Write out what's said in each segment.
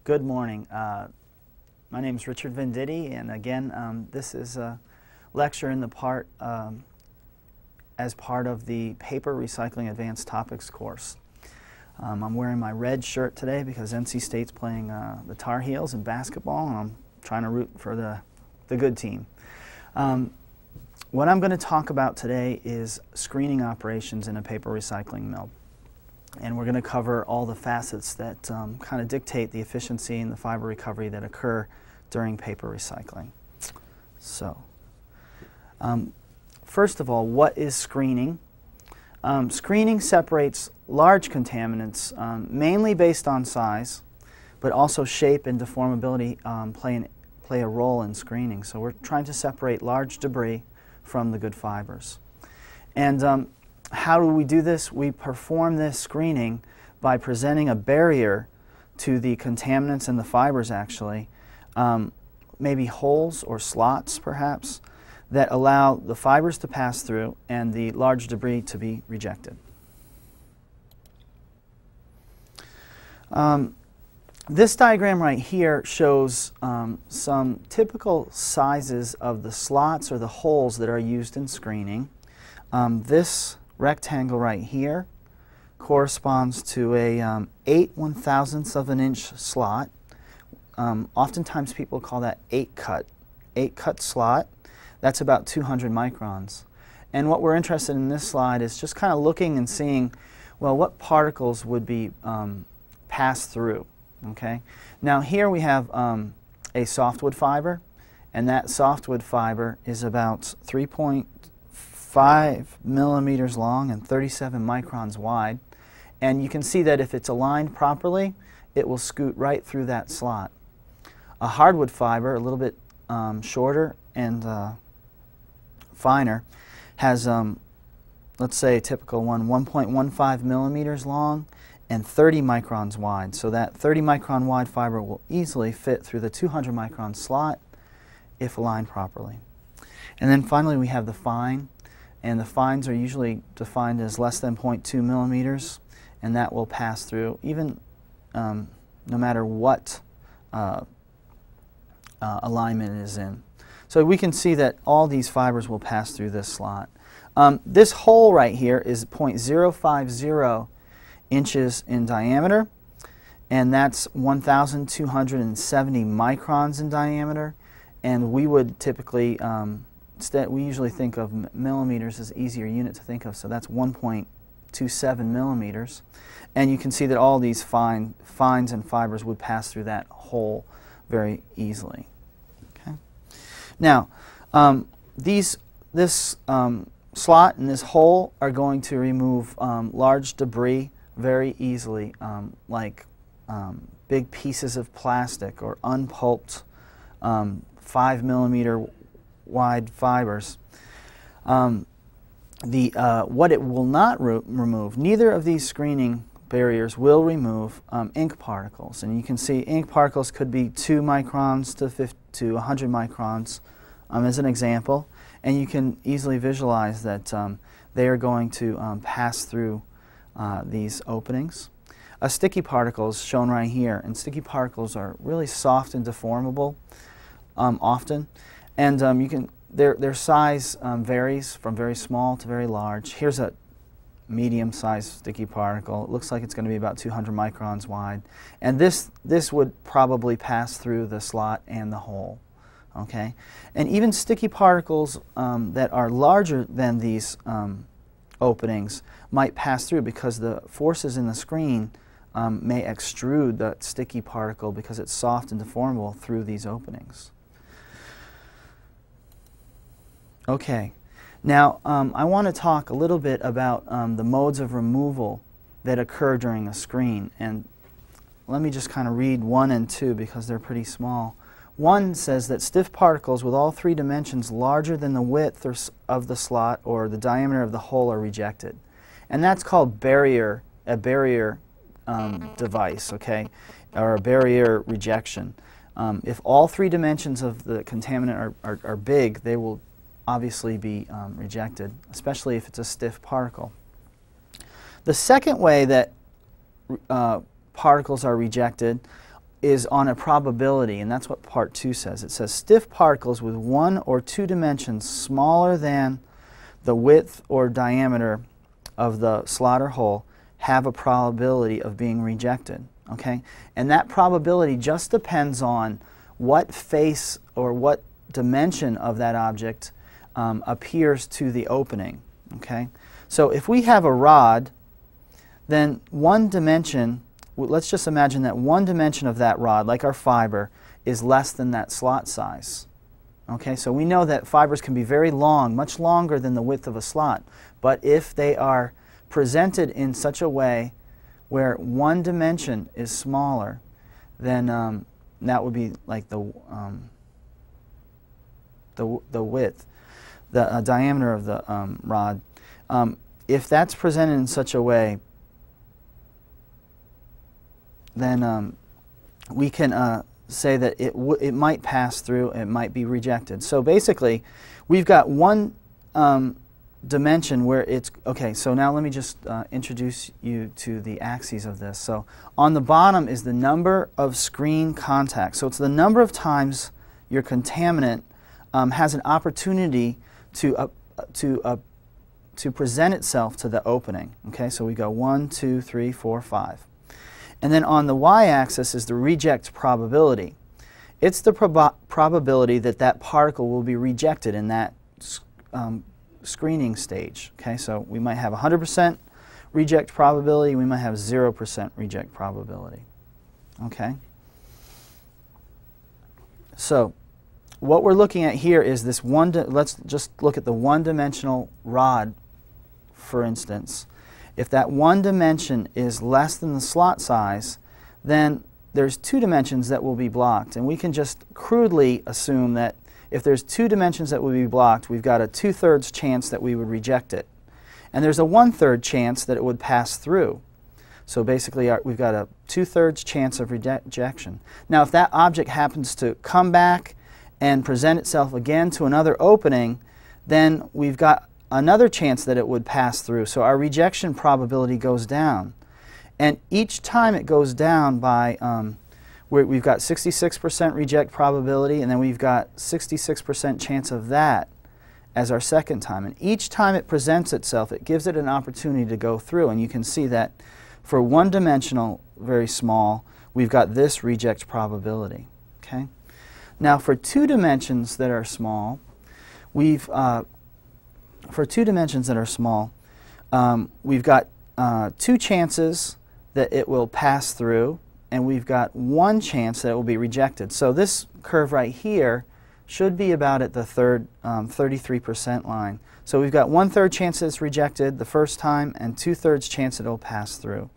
Good morning. My name is Richard Venditti, and again, this is a lecture in the as part of the Paper Recycling Advanced Topics course. I'm wearing my red shirt today because NC State's playing the Tar Heels in basketball, and I'm trying to root for the good team. What I'm going to talk about today is screening operations in a paper recycling mill. And we're going to cover all the facets that kind of dictate the efficiency and the fiber recovery that occur during paper recycling. So, first of all, what is screening? Screening separates large contaminants, mainly based on size, but also shape and deformability play a role in screening. So we're trying to separate large debris from the good fibers. And how do we do this? We perform this screening by presenting a barrier to the contaminants and the fibers, actually, maybe holes or slots perhaps, that allow the fibers to pass through and the large debris to be rejected. This diagram right here shows some typical sizes of the slots or the holes that are used in screening. This rectangle right here corresponds to a 8/1000th of an inch slot. Oftentimes people call that 8-cut slot. That's about 200 microns. And what we're interested in this slide is just kind of looking and seeing, well, what particles would be passed through. Okay. Now here we have a softwood fiber, and that softwood fiber is about 3.5 millimeters long and 37 microns wide. And you can see that if it's aligned properly, it will scoot right through that slot. A hardwood fiber, a little bit shorter and finer, has, let's say a typical one, 1.15 millimeters long and 30 microns wide. So that 30 micron wide fiber will easily fit through the 200 micron slot if aligned properly. And then finally we have the fine, and the fines are usually defined as less than 0.2 millimeters, and that will pass through even no matter what alignment it is in. So we can see that all these fibers will pass through this slot. This hole right here is 0.050 inches in diameter, and that's 1,270 microns in diameter, and we would typically we usually think of millimeters as an easier unit to think of, so that's 1.27 millimeters. And you can see that all these fines and fibers would pass through that hole very easily. Okay. Now, this slot and this hole are going to remove large debris very easily, like big pieces of plastic or unpulped 5 millimeter wide fibers. What it will not remove, neither of these screening barriers will remove ink particles. And you can see ink particles could be 2 microns to 100 microns as an example. And you can easily visualize that they are going to pass through these openings. A sticky particle is shown right here, and sticky particles are really soft and deformable often. And their size varies from very small to very large. Here's a medium-sized sticky particle. It looks like it's going to be about 200 microns wide. And this would probably pass through the slot and the hole. Okay? And even sticky particles that are larger than these openings might pass through because the forces in the screen may extrude that sticky particle because it's soft and deformable through these openings. Okay, now I want to talk a little bit about the modes of removal that occur during a screen, and let me just kind of read 1 and 2 because they're pretty small. 1 says that stiff particles with all 3 dimensions larger than the width of the slot or the diameter of the hole are rejected, and that's called a barrier device, okay, or a barrier rejection. If all 3 dimensions of the contaminant are big, they will obviously be rejected, especially if it's a stiff particle. The second way that particles are rejected is on a probability, and that's what part 2 says. It says stiff particles with one or two dimensions smaller than the width or diameter of the slot or hole have a probability of being rejected. Okay? And that probability just depends on what face or what dimension of that object appears to the opening. Okay? So if we have a rod, then one dimension, let's just imagine that one dimension of that rod, like our fiber, is less than that slot size. Okay, so we know that fibers can be very long, much longer than the width of a slot. But if they are presented in such a way where one dimension is smaller, then that would be like the width, the diameter of the rod. If that's presented in such a way, then we can say that it might pass through, it might be rejected. So basically, we've got one dimension where it's, okay, so now let me just introduce you to the axes of this. So on the bottom is the number of screen contacts. So it's the number of times your contaminant has an opportunity to present itself to the opening. Okay, so we go 1, 2, 3, 4, 5. And then on the y-axis is the reject probability. It's the probability that that particle will be rejected in that screening stage. Okay, so we might have 100% reject probability, we might have 0% reject probability. Okay? So what we're looking at here is this let's just look at the one-dimensional rod, for instance. If that one dimension is less than the slot size, then there's two dimensions that will be blocked. And we can just crudely assume that if there's two dimensions that will be blocked, we've got a 2/3 chance that we would reject it. And there's a 1/3 chance that it would pass through. So basically we've got a 2/3 chance of rejection. Now if that object happens to come back and present itself again to another opening, then we've got another chance that it would pass through. So our rejection probability goes down. And each time it goes down by, we've got 66% reject probability, and then we've got 66% chance of that as our second time. And each time it presents itself, it gives it an opportunity to go through. And you can see that for one-dimensional, very small, we've got this reject probability. Okay? Now for two dimensions that are small, we've got two chances that it will pass through, and we've got one chance that it will be rejected. So this curve right here should be about at the 33% line. So we've got 1/3 chance that it's rejected the first time, and 2/3 chance that it will pass through.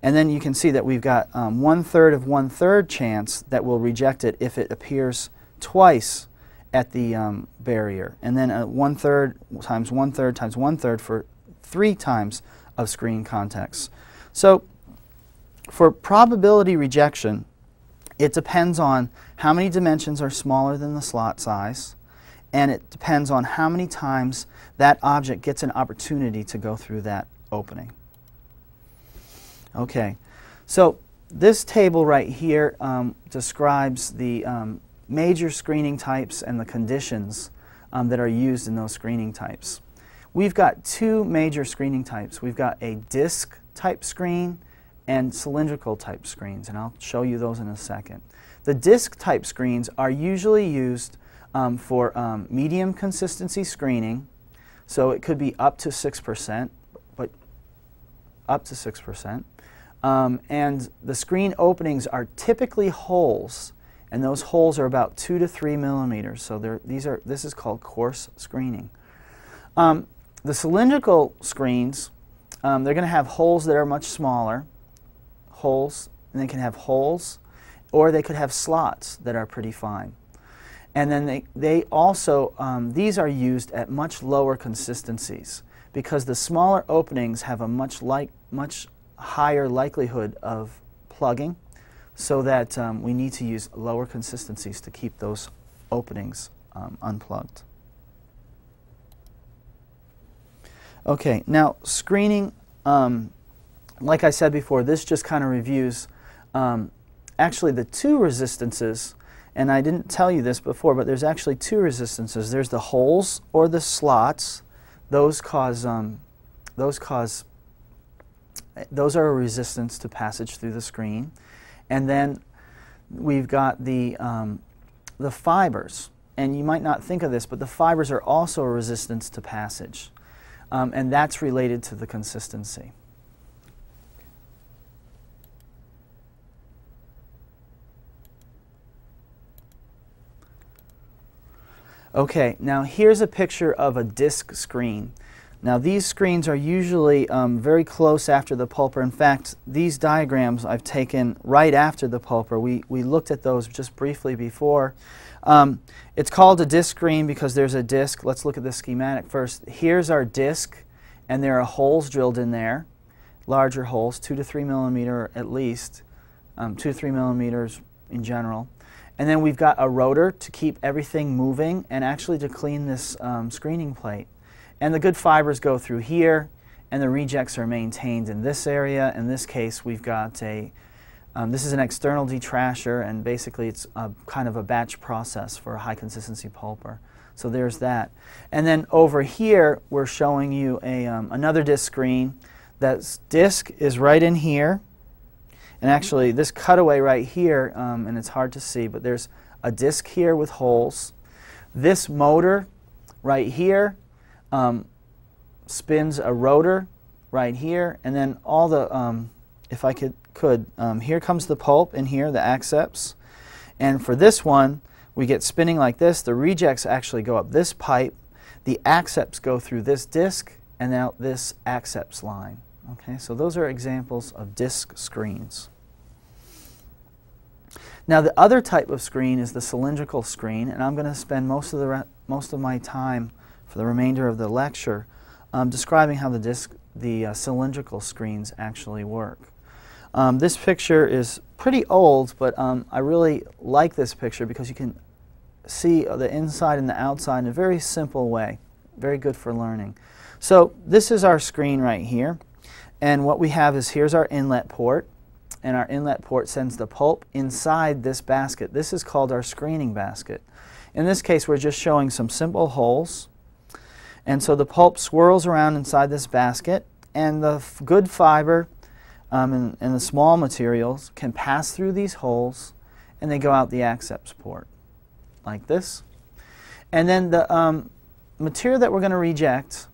And then you can see that we've got 1/3 of 1/3 chance that will reject it if it appears twice at the barrier, and then 1/3 times 1/3 times 1/3 for 3 times of screen contacts. So for probability rejection, it depends on how many dimensions are smaller than the slot size, and it depends on how many times that object gets an opportunity to go through that opening. Okay, so this table right here describes the major screening types and the conditions that are used in those screening types. We've got two major screening types. We've got a disc type screen and cylindrical type screens, and I'll show you those in a second. The disc type screens are usually used for medium consistency screening, so it could be up to 6%, but up to 6%. And the screen openings are typically holes, and those holes are about 2 to 3 millimeters. So this is called coarse screening. The cylindrical screens, they're going to have holes that are much smaller, holes, and they can have holes, or they could have slots that are pretty fine. And then they also, these are used at much lower consistencies because the smaller openings have a much higher likelihood of plugging, so that we need to use lower consistencies to keep those openings unplugged. Okay, now screening, like I said before, this just kind of reviews actually the two resistances, and I didn't tell you this before, but there's actually two resistances. There's the holes or the slots. Those are a resistance to passage through the screen. And then we've got the fibers. And you might not think of this, but the fibers are also a resistance to passage. And that's related to the consistency. Okay, now here's a picture of a disc screen. Now these screens are usually very close after the pulper. In fact, these diagrams I've taken right after the pulper. We looked at those just briefly before. It's called a disc screen because there's a disc. Let's look at the schematic first. Here's our disc, and there are holes drilled in there, larger holes, 2 to 3 millimeter at least, 2 to 3 millimeters in general. And then we've got a rotor to keep everything moving and actually to clean this screening plate. And the good fibers go through here, and the rejects are maintained in this area. In this case, we've got this is an external detrasher, and basically it's kind of a batch process for a high consistency pulper. So there's that. And then over here, we're showing you another disc screen. That disc is right in here. And actually, this cutaway right here, and it's hard to see, but there's a disc here with holes. This motor right here spins a rotor right here, and then all the, if I could, here comes the pulp in here, the accepts. And for this one, we get spinning like this. The rejects actually go up this pipe. The accepts go through this disc and out this accepts line. Okay, so those are examples of disc screens. Now the other type of screen is the cylindrical screen, and I'm going to spend most of my time for the remainder of the lecture describing how the cylindrical screens actually work. This picture is pretty old, but I really like this picture because you can see the inside and the outside in a very simple way. Very good for learning. So this is our screen right here, and what we have is here's our inlet port, and our inlet port sends the pulp inside this basket. This is called our screening basket. In this case, we're just showing some simple holes, and so the pulp swirls around inside this basket, and the good fiber and the small materials can pass through these holes, and they go out the accepts port like this. And then the material that we're going to reject,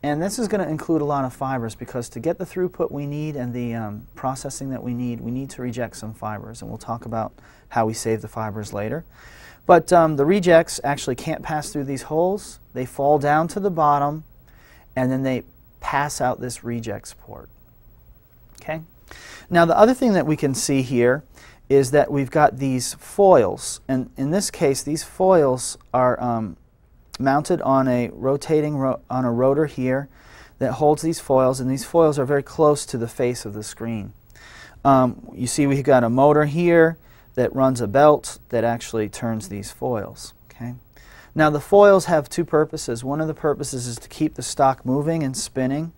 and this is going to include a lot of fibers, because to get the throughput we need and the processing that we need to reject some fibers, and we'll talk about how we save the fibers later. But the rejects actually can't pass through these holes. They fall down to the bottom, and then they pass out this rejects port. Okay. Now the other thing that we can see here is that we've got these foils, and in this case these foils are mounted on a rotor here that holds these foils, and these foils are very close to the face of the screen. You see we've got a motor here that runs a belt that actually turns these foils. Okay. Now the foils have two purposes. One of the purposes is to keep the stock moving and spinning.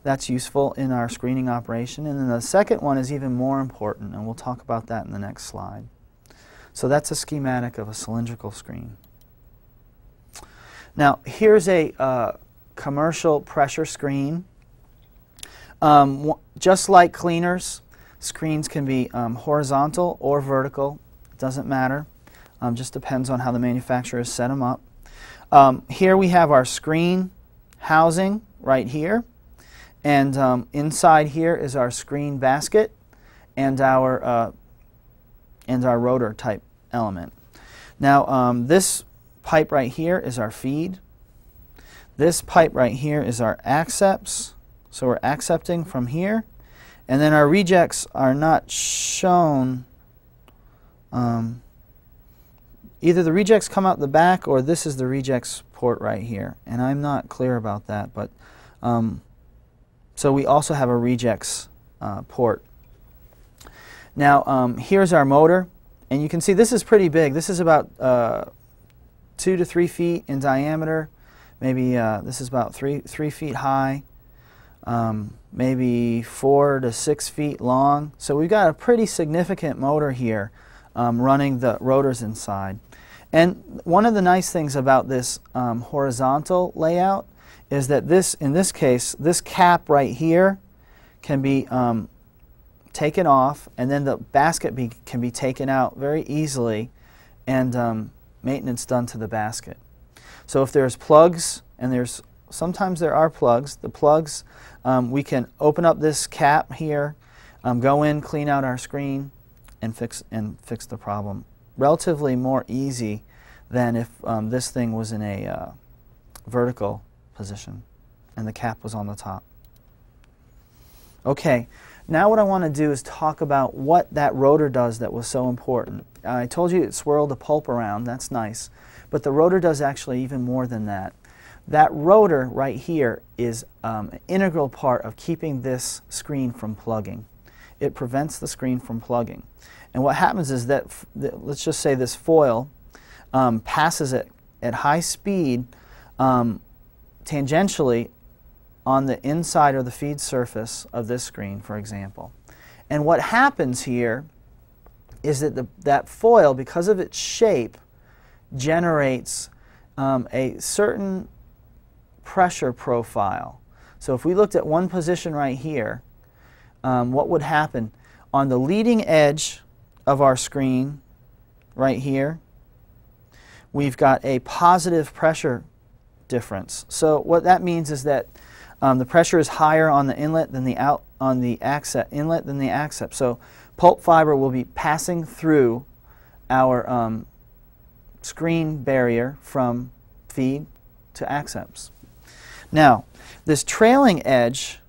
That's useful in our screening operation. And then the second one is even more important, and we'll talk about that in the next slide. So that's a schematic of a cylindrical screen. Now here's a commercial pressure screen. Just like cleaners, screens can be horizontal or vertical. It doesn't matter. Just depends on how the manufacturer has set them up. Here we have our screen housing right here. And inside here is our screen basket and our rotor type element. Now this pipe right here is our feed. This pipe right here is our accepts. So we're accepting from here. And then our rejects are not shown. Either the rejects come out the back, or this is the rejects port right here. And I'm not clear about that, but so we also have a rejects port. Now here's our motor, and you can see this is pretty big. This is about 2 to 3 feet in diameter. Maybe this is about 3 feet high. maybe 4 to 6 feet long. So we've got a pretty significant motor here running the rotors inside. And one of the nice things about this horizontal layout is that in this case, this cap right here can be taken off, and then the basket can be taken out very easily, and maintenance done to the basket. So if there's plugs, and sometimes there are plugs, the plugs, we can open up this cap here, go in, clean out our screen, and fix the problem. Relatively more easy than if this thing was in a vertical position and the cap was on the top. Okay, now what I want to do is talk about what that rotor does that was so important. I told you it swirled the pulp around, that's nice, but the rotor does actually even more than that. That rotor right here is an integral part of keeping this screen from plugging. It prevents the screen from plugging. And what happens is that, let's just say this foil passes it at high speed tangentially on the inside or the feed surface of this screen, for example. And what happens here is that that foil, because of its shape, generates a certain pressure profile. So if we looked at one position right here, what would happen? On the leading edge of our screen, right here, we've got a positive pressure difference. So what that means is that the pressure is higher on the inlet than the inlet than the accept. So pulp fiber will be passing through our screen barrier from feed to accepts. Now, this trailing edge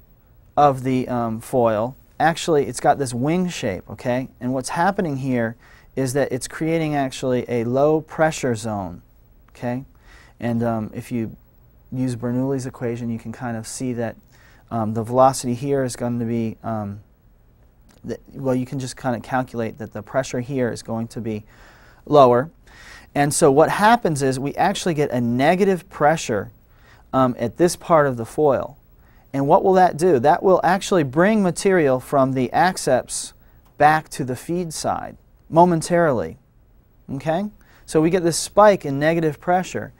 of the foil, actually it's got this wing shape, okay? And what's happening here is that it's creating actually a low pressure zone, okay? And if you use Bernoulli's equation, you can kind of see that the velocity here is going to be, well, you can just kind of calculate that the pressure here is going to be lower. And so what happens is we actually get a negative pressure at this part of the foil. And what will that do? That will actually bring material from the accepts back to the feed side momentarily. Okay? So we get this spike in negative pressure.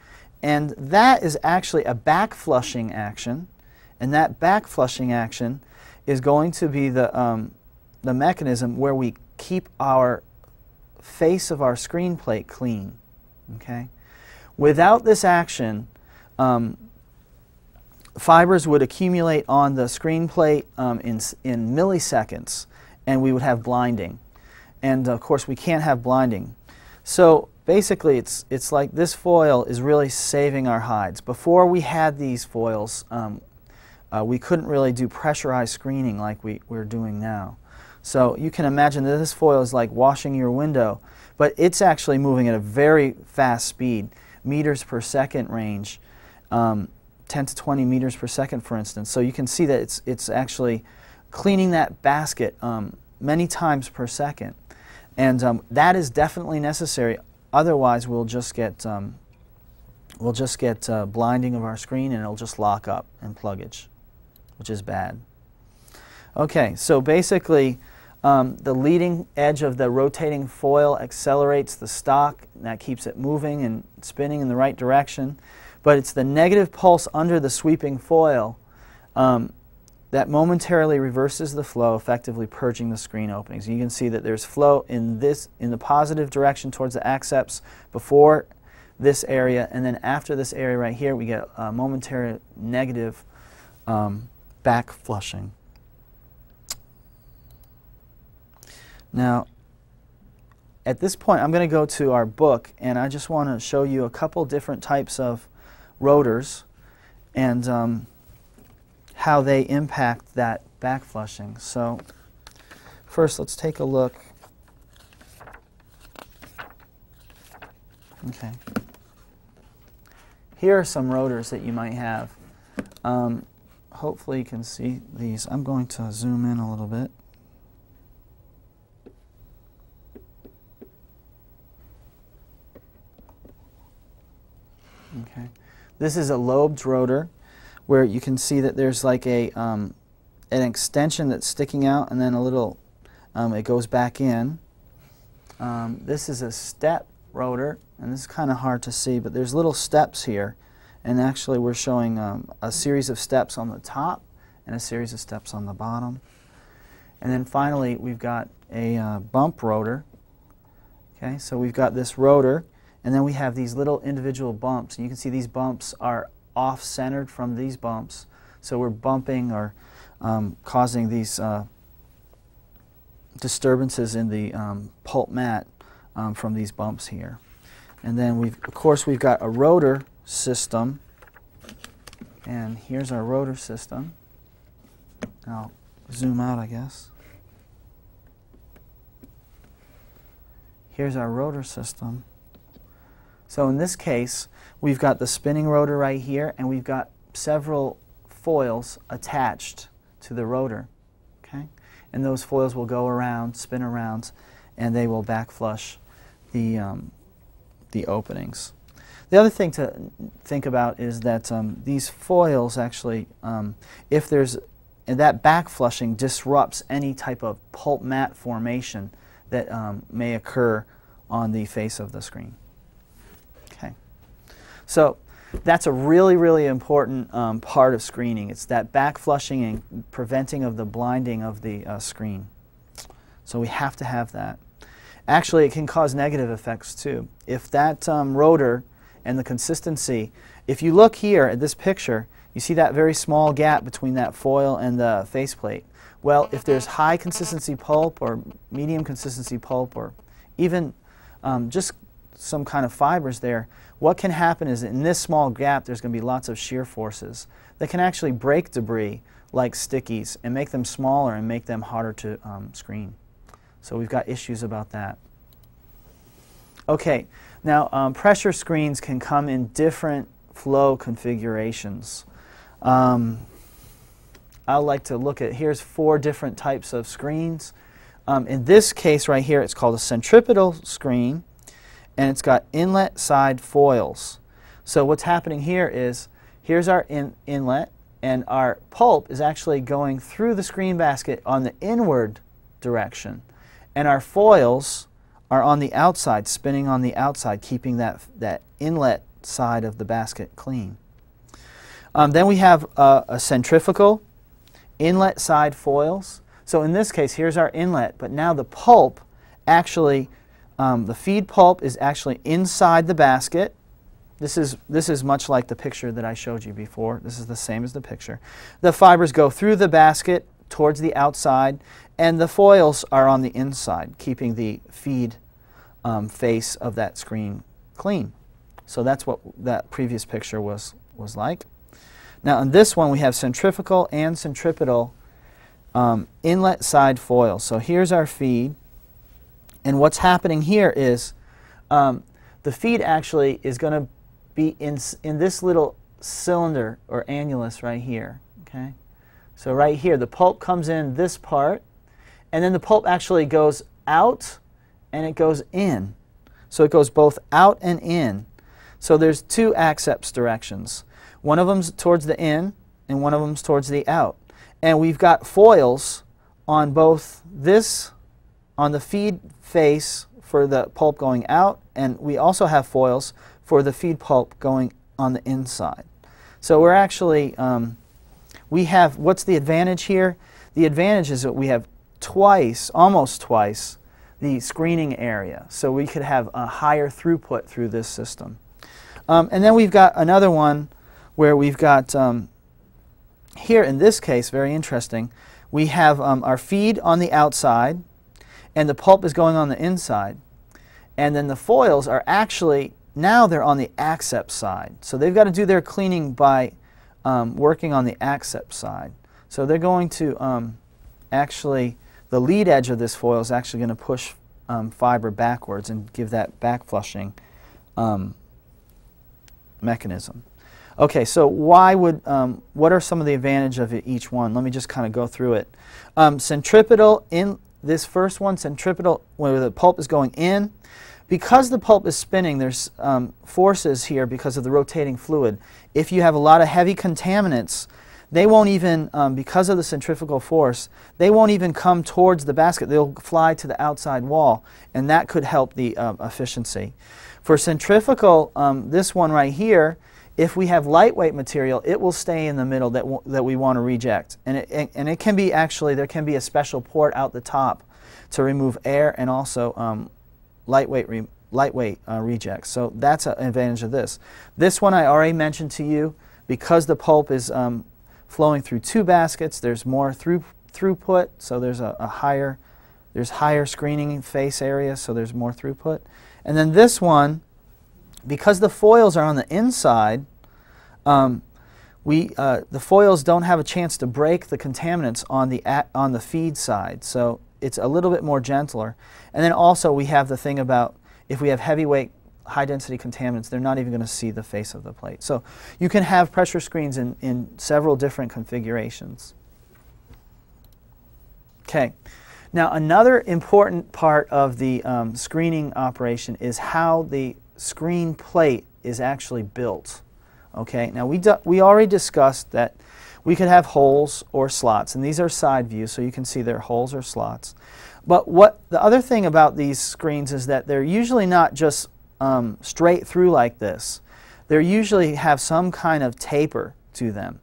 And that is actually a back flushing action. And that back flushing action is going to be the mechanism where we keep our face of our screen plate clean. Okay? Without this action, fibers would accumulate on the screen plate in milliseconds, and we would have blinding. And of course, we can't have blinding. So basically, it's like this foil is really saving our hides. Before we had these foils, we couldn't really do pressurized screening like we're doing now. So you can imagine that this foil is like washing your window, but it's actually moving at a very fast speed, meters per second range. 10 to 20 meters per second, for instance. So you can see that it's actually cleaning that basket many times per second. And that is definitely necessary. Otherwise, we'll just get blinding of our screen, and it'll just lock up and pluggage, which is bad. Okay, so basically, the leading edge of the rotating foil accelerates the stock, and that keeps it moving and spinning in the right direction. But it's the negative pulse under the sweeping foil that momentarily reverses the flow, effectively purging the screen openings. You can see that there's flow in the positive direction towards the accepts before this area, and then after this area right here, we get a momentary negative back flushing. Now, at this point, I'm going to go to our book, and I just want to show you a couple different types of rotors and how they impact that back flushing. So first, let's take a look. Okay. Here are some rotors that you might have. Hopefully you can see these. I'm going to zoom in a little bit. Okay. This is a lobed rotor where you can see that there's like an extension that's sticking out, and then a little, it goes back in. This is a step rotor, and this is kind of hard to see, but there's little steps here, and actually we're showing a series of steps on the top and a series of steps on the bottom. And then finally we've got a bump rotor. Okay, so we've got this rotor, and then we have these little individual bumps, and you can see these bumps are off-centered from these bumps, so we're bumping or causing these disturbances in the pulp mat from these bumps here. And then of course we've got a rotor system, and here's our rotor system. I'll zoom out, I guess. Here's our rotor system. So in this case, we've got the spinning rotor right here, and we've got several foils attached to the rotor. Okay? And those foils will go around, spin around, and they will backflush the openings. The other thing to think about is that these foils actually, if there's, and that backflushing disrupts any type of pulp mat formation that may occur on the face of the screen. Okay. So that's a really, really important part of screening. It's that backflushing and preventing of the blinding of the screen. So we have to have that. Actually, it can cause negative effects too. If that rotor and the consistency, if you look here at this picture, you see that very small gap between that foil and the faceplate. Well, if there's high consistency pulp or medium consistency pulp or even just some kind of fibers there, what can happen is in this small gap there's going to be lots of shear forces that can actually break debris like stickies and make them smaller and make them harder to screen. So we've got issues about that. Okay, now pressure screens can come in different flow configurations. I like to look at, here's 4 different types of screens. In this case right here, it's called a centripetal screen, and it's got inlet side foils. So what's happening here is, here's our inlet, and our pulp is actually going through the screen basket on the inward direction, and our foils are on the outside, spinning on the outside, keeping that inlet side of the basket clean. Then we have a centrifugal inlet side foils. So in this case, here's our inlet, but now the pulp actually, the feed pulp is actually inside the basket. This is much like the picture that I showed you before. This is the same as the picture. The fibers go through the basket towards the outside, and the foils are on the inside, keeping the feed face of that screen clean. So that's what that previous picture was like. Now in this one we have centrifugal and centripetal inlet side foils. So here's our feed, and what's happening here is the feed actually is going to be in this little cylinder or annulus right here. Okay, so right here the pulp comes in this part, and then the pulp actually goes out and it goes in. So it goes both out and in. So there's 2 accept directions. One of them's towards the in and one of them's towards the out. And we've got foils on both this, on the feed face for the pulp going out, and we also have foils for the feed pulp going on the inside. So we're actually, we have, what's the advantage here? The advantage is that we have twice, almost twice, the screening area. So we could have a higher throughput through this system. And then we've got another one where we've got, here in this case, very interesting, we have our feed on the outside, and the pulp is going on the inside. And then the foils are actually, now they're on the accept side. So they've got to do their cleaning by working on the accept side. So they're going to actually, the lead edge of this foil is actually going to push fiber backwards and give that backflushing mechanism. Okay, so why would, what are some of the advantages of each one? Let me just kind of go through it. Centripetal, in this first one, centripetal, where the pulp is going in, because the pulp is spinning, there's forces here because of the rotating fluid. If you have a lot of heavy contaminants, they won't even, because of the centrifugal force, they won't even come towards the basket. They'll fly to the outside wall, and that could help the efficiency. For centrifugal, this one right here, if we have lightweight material, it will stay in the middle that we want to reject. And it can be actually, there can be a special port out the top to remove air and also lightweight rejects. So that's an advantage of this. This one I already mentioned to you, because the pulp is flowing through two baskets, there's more throughput, so there's there's higher screening face area, so there's more throughput. And then this one, because the foils are on the inside, the foils don't have a chance to break the contaminants on the feed side, so it's a little bit more gentler. And then also we have the thing about if we have heavyweight, high-density contaminants, they're not even going to see the face of the plate. So you can have pressure screens in several different configurations. Okay. Now another important part of the screening operation is how the screen plate is actually built. Okay. Now we already discussed that we could have holes or slots, and these are side views, so you can see they're holes or slots. But the other thing about these screens is that they're usually not just straight through like this. They usually have some kind of taper to them.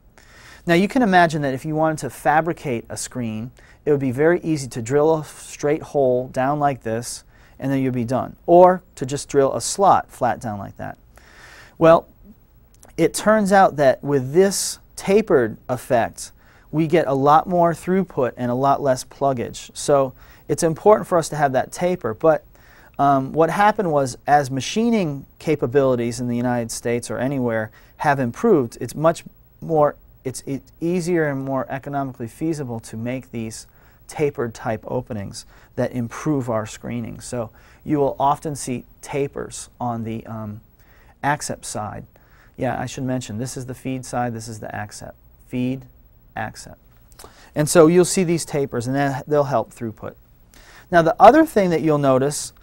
Now you can imagine that if you wanted to fabricate a screen, it would be very easy to drill a straight hole down like this, and then you'd be done. Or to just drill a slot flat down like that. Well, it turns out that with this tapered effect, we get a lot more throughput and a lot less pluggage. So it's important for us to have that taper. But what happened was, as machining capabilities in the United States or anywhere have improved, it's much more, it's easier and more economically feasible to make these tapered type openings that improve our screening. So you will often see tapers on the accept side. Yeah, I should mention, this is the feed side, this is the accept. Feed, accept. And so you'll see these tapers, and they'll help throughput. Now the other thing that you'll notice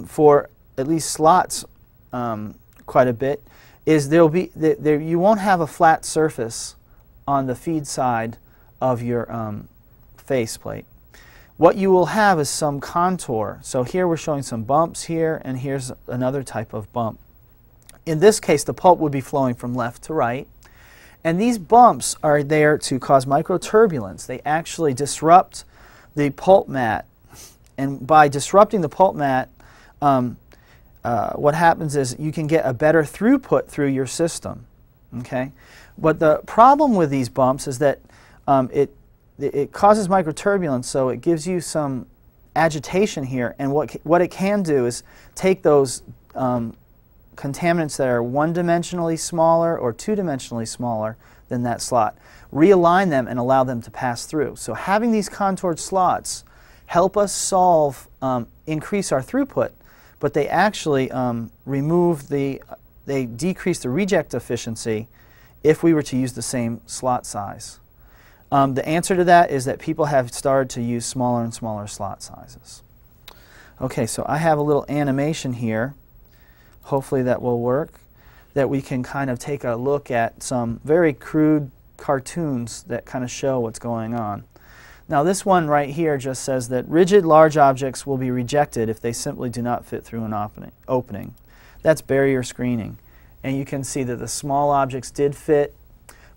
for at least slots quite a bit is you won't have a flat surface on the feed side of your face plate. What you will have is some contour. So here we're showing some bumps here, and here's another type of bump. In this case, the pulp would be flowing from left to right, and these bumps are there to cause microturbulence. They actually disrupt the pulp mat, and by disrupting the pulp mat, what happens is you can get a better throughput through your system. Okay, but the problem with these bumps is that it causes microturbulence, so it gives you some agitation here, and what it can do is take those contaminants that are one-dimensionally smaller or two-dimensionally smaller than that slot, realign them and allow them to pass through. So having these contoured slots help us increase our throughput, but they actually they decrease the reject efficiency if we were to use the same slot size. The answer to that is that people have started to use smaller and smaller slot sizes. Okay, so I have a little animation here. Hopefully that will work, that we can kind of take a look at some very crude cartoons that kind of show what's going on. Now this one right here just says that rigid large objects will be rejected if they simply do not fit through an opening. That's barrier screening. And you can see that the small objects did fit,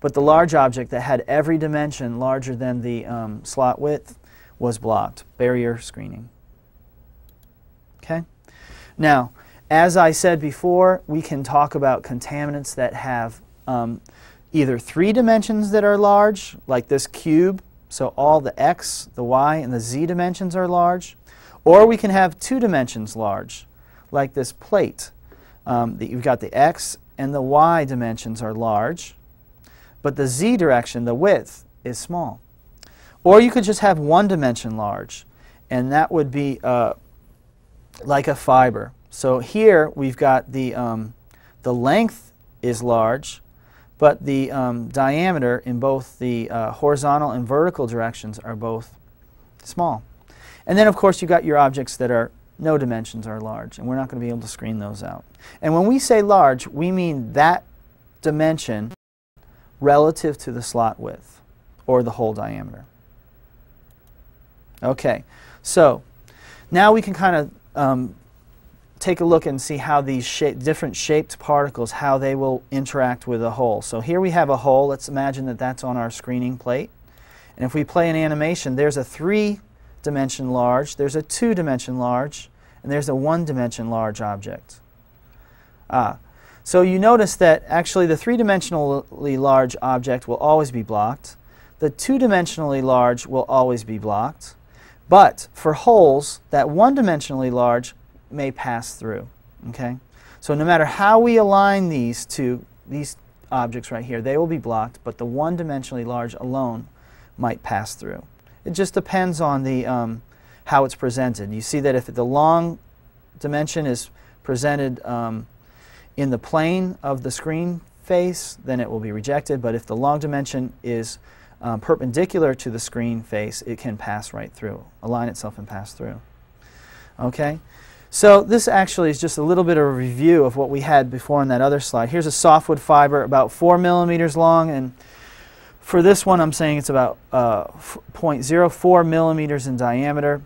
but the large object that had every dimension larger than the slot width was blocked. Barrier screening. Okay? Now, as I said before, we can talk about contaminants that have either 3 dimensions that are large, like this cube, so all the x, the y, and the z dimensions are large, or we can have 2 dimensions large, like this plate. You've got the x and the y dimensions are large, but the z direction, the width, is small. Or you could just have 1 dimension large, and that would be like a fiber. So here we've got the length is large, but the diameter in both the horizontal and vertical directions are both small. And then of course you've got your objects that are no dimensions are large, and we're not going to be able to screen those out. And when we say large, we mean that dimension relative to the slot width or the hole diameter. Okay, so now we can kind of take a look and see how these different shaped particles, how they will interact with a hole. So here we have a hole. Let's imagine that that's on our screening plate. And if we play an animation, there's a 3-dimension large, there's a 2-dimension large, and there's a 1-dimension large object. So you notice that actually the 3-dimensionally large object will always be blocked. The 2-dimensionally large will always be blocked. But for holes, that 1-dimensionally large may pass through. Okay? So no matter how we align these objects right here, they will be blocked, but the 1-dimensionally large alone might pass through. It just depends on the how it's presented. You see that if the long dimension is presented in the plane of the screen face, then it will be rejected, but if the long dimension is perpendicular to the screen face, it can pass right through, align itself and pass through. Okay? So this actually is just a little bit of a review of what we had before on that other slide. Here's a softwood fiber about 4 millimeters long, and for this one I'm saying it's about 0.04 millimeters in diameter.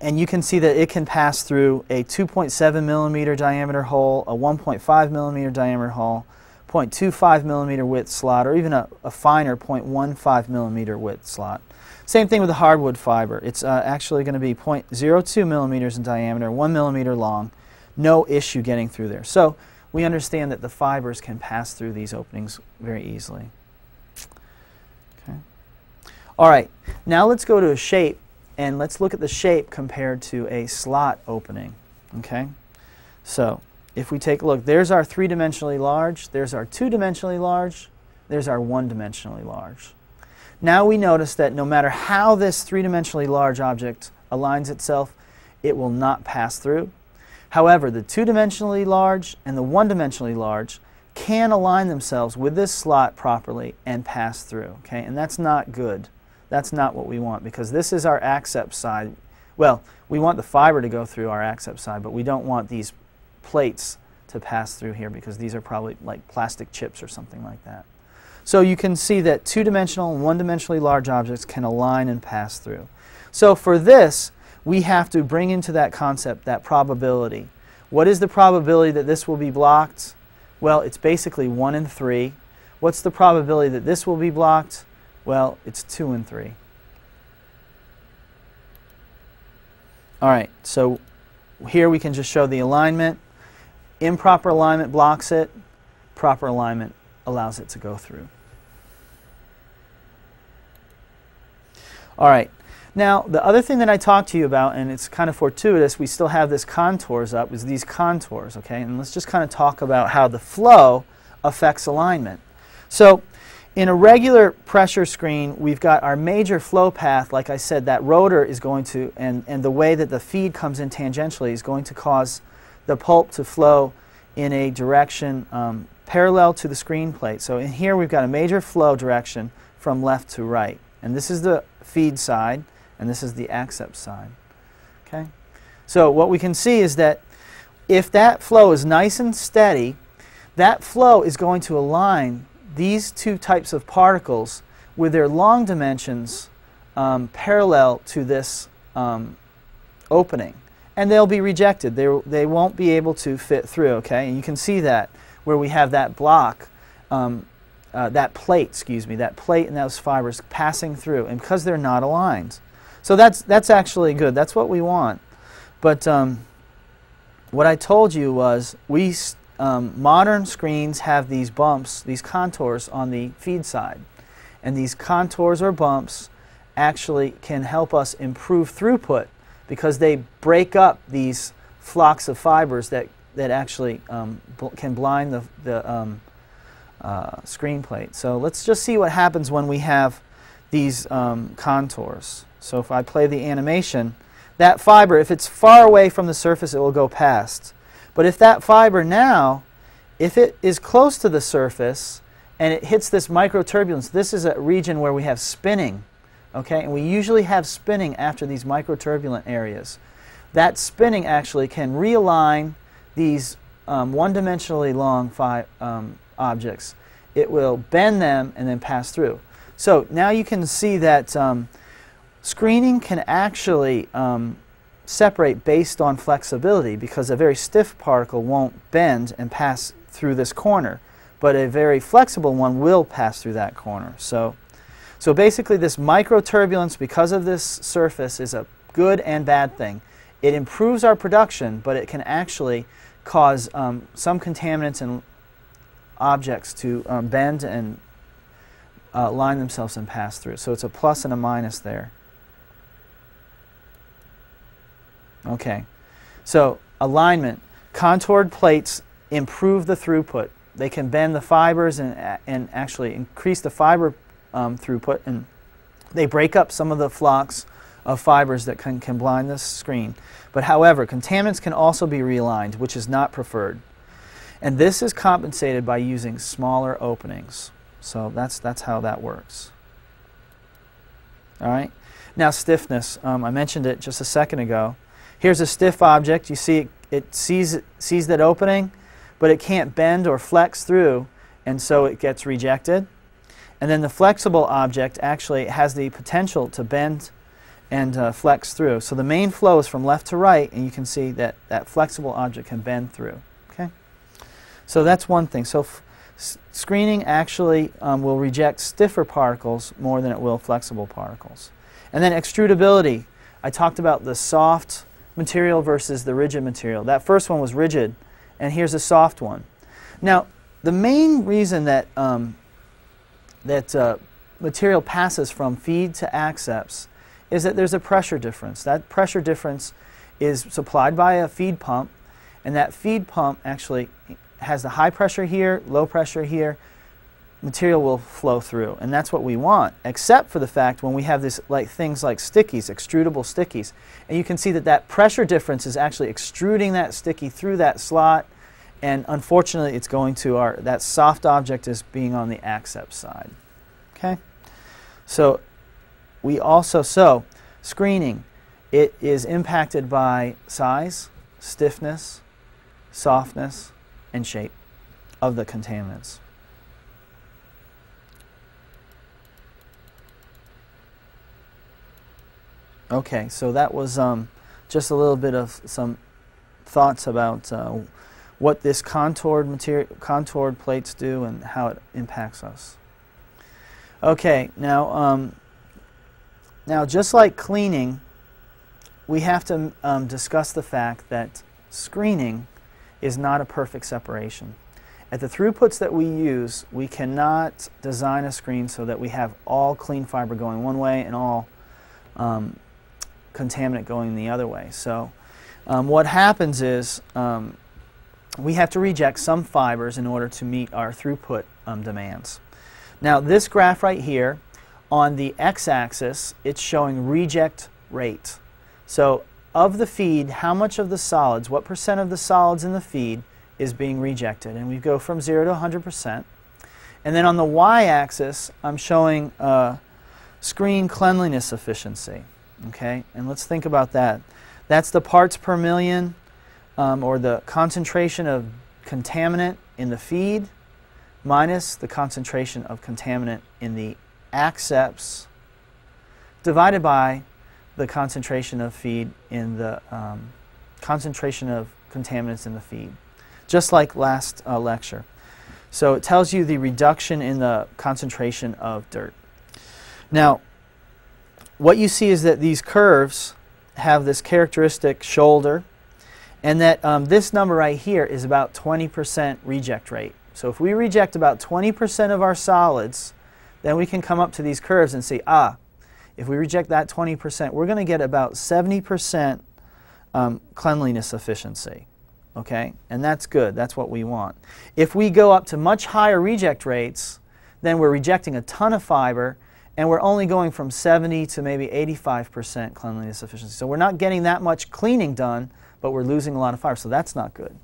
And you can see that it can pass through a 2.7 millimeter diameter hole, a 1.5 millimeter diameter hole, 0.25 millimeter width slot, or even a finer 0.15 millimeter width slot. Same thing with the hardwood fiber. It's actually going to be 0.02 millimeters in diameter, 1 millimeter long. No issue getting through there. So we understand that the fibers can pass through these openings very easily. Okay. All right, now let's go to a shape, and let's look at the shape compared to a slot opening. Okay. So if we take a look, there's our 3-dimensionally large, there's our 2-dimensionally large, there's our 1-dimensionally large. Now we notice that no matter how this 3-dimensionally large object aligns itself, it will not pass through. However, the 2-dimensionally large and the 1-dimensionally large can align themselves with this slot properly and pass through. Okay? And that's not good. That's not what we want, because this is our accept side. Well, we want the fiber to go through our accept side, but we don't want these plates to pass through here, because these are probably like plastic chips or something like that. So you can see that 2-dimensional and 1-dimensionally large objects can align and pass through. So for this, we have to bring into that concept that probability. What is the probability that this will be blocked? Well, it's basically 1 in 3. What's the probability that this will be blocked? Well, it's 2 in 3. All right, so here we can just show the alignment. Improper alignment blocks it. Proper alignment allows it to go through. All right. Now, the other thing that I talked to you about, and it's kind of fortuitous, we still have this contours up, is these contours, okay? And let's just kind of talk about how the flow affects alignment. So, in a regular pressure screen, we've got our major flow path. Like I said, that rotor is going to, and the way that the feed comes in tangentially is going to cause the pulp to flow in a direction parallel to the screen plate. So in here we've got a major flow direction from left to right. And this is the feed side, and this is the accept side. Okay? So what we can see is that if that flow is nice and steady, that flow is going to align these two types of particles with their long dimensions parallel to this opening. And they'll be rejected. They won't be able to fit through, okay? And you can see that where we have that block, that plate and those fibers passing through, and because they're not aligned. So that's actually good. That's what we want. But what I told you was modern screens have these bumps, these contours on the feed side. And these contours or bumps actually can help us improve throughput, because they break up these flocks of fibers that actually can blind the screen plate. So let's just see what happens when we have these contours. So if I play the animation, that fiber, if it's far away from the surface, it will go past. But if that fiber now, if it is close to the surface and it hits this microturbulence, this is a region where we have spinning. Okay, and we usually have spinning after these microturbulent areas. that spinning actually can realign these one-dimensionally long objects. It will bend them and then pass through. So now you can see that screening can actually separate based on flexibility, because a very stiff particle won't bend and pass through this corner, but a very flexible one will pass through that corner. So basically this microturbulence, because of this surface, is a good and bad thing. It improves our production, but it can actually cause some contaminants and objects to bend and line themselves and pass through. So it's a plus and a minus there. Okay, so alignment. Contoured plates improve the throughput. They can bend the fibers and actually increase the fiber throughput, and they break up some of the flocks of fibers that can blind the screen. But however, contaminants can also be realigned, which is not preferred. And this is compensated by using smaller openings. So that's how that works. All right. Now stiffness. I mentioned it just a second ago. Here's a stiff object. You see it sees that opening, but it can't bend or flex through, and so it gets rejected. And then the flexible object actually has the potential to bend and flex through. So the main flow is from left to right, and you can see that that flexible object can bend through. Okay? So that's one thing. So screening actually will reject stiffer particles more than it will flexible particles. And then extrudability. I talked about the soft material versus the rigid material. That first one was rigid, and here's a soft one. Now, the main reason that material passes from feed to accepts is that there's a pressure difference. That pressure difference is supplied by a feed pump, and that feed pump actually has the high pressure here, low pressure here. Material will flow through, and that's what we want, except for the fact when we have this things like stickies, extrudable stickies, and you can see that that pressure difference is actually extruding that sticky through that slot, and unfortunately it's going to that soft object is being on the accept side. Okay, so screening, it is impacted by size, stiffness, softness, and shape of the contaminants. Okay, so that was just a little bit of some thoughts about what this contoured plates do and how it impacts us. Okay, now just like cleaning, we have to discuss the fact that screening is not a perfect separation. At the throughputs that we use, we cannot design a screen so that we have all clean fiber going one way and all contaminant going the other way. So what happens is we have to reject some fibers in order to meet our throughput demands. Now this graph right here, on the x-axis, it's showing reject rate. So of the feed, how much of the solids, what percent of the solids in the feed is being rejected? And we go from 0 to 100%. And then on the y-axis, I'm showing screen cleanliness efficiency. Okay, and let's think about that. That's the parts per million, or the concentration of contaminant in the feed minus the concentration of contaminant in the accepts divided by the concentration of feed in the concentration of contaminants in the feed, just like last lecture. So it tells you the reduction in the concentration of dirt. Now, what you see is that these curves have this characteristic shoulder, and that this number right here is about 20% reject rate. So if we reject about 20% of our solids, then we can come up to these curves and say, if we reject that 20%, we're going to get about 70% cleanliness efficiency. Okay? And that's good. That's what we want. If we go up to much higher reject rates, then we're rejecting a ton of fiber, and we're only going from 70 to maybe 85% cleanliness efficiency. So we're not getting that much cleaning done, but we're losing a lot of fiber, so that's not good.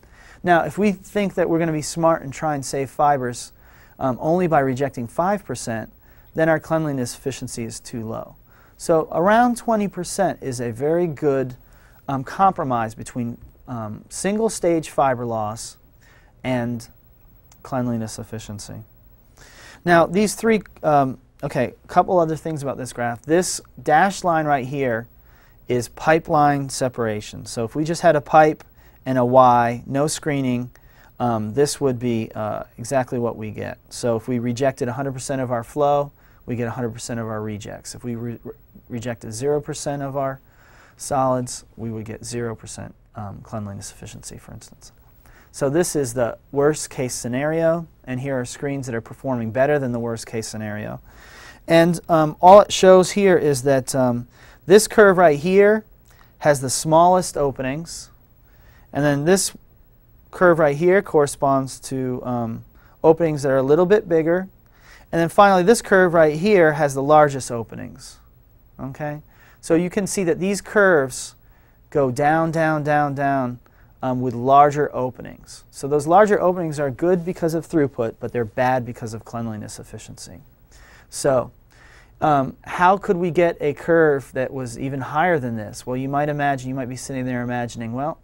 Now, if we think that we're going to be smart and try and save fibers only by rejecting 5%, then our cleanliness efficiency is too low. So around 20% is a very good compromise between single stage fiber loss and cleanliness efficiency. Now these three, okay, a couple other things about this graph. This dashed line right here is pipeline separation. So if we just had a pipe and a Y, no screening, this would be exactly what we get. So if we rejected 100% of our flow, we get 100% of our rejects. If we rejected 0% of our solids, we would get 0% cleanliness efficiency, for instance. So this is the worst case scenario, and here are screens that are performing better than the worst case scenario. And all it shows here is that this curve right here has the smallest openings, and then this curve right here corresponds to openings that are a little bit bigger, and then finally this curve right here has the largest openings. Okay? So you can see that these curves go down, down, down, down with larger openings. So those larger openings are good because of throughput, but they're bad because of cleanliness efficiency. So how could we get a curve that was even higher than this? Well, you might be sitting there imagining, well,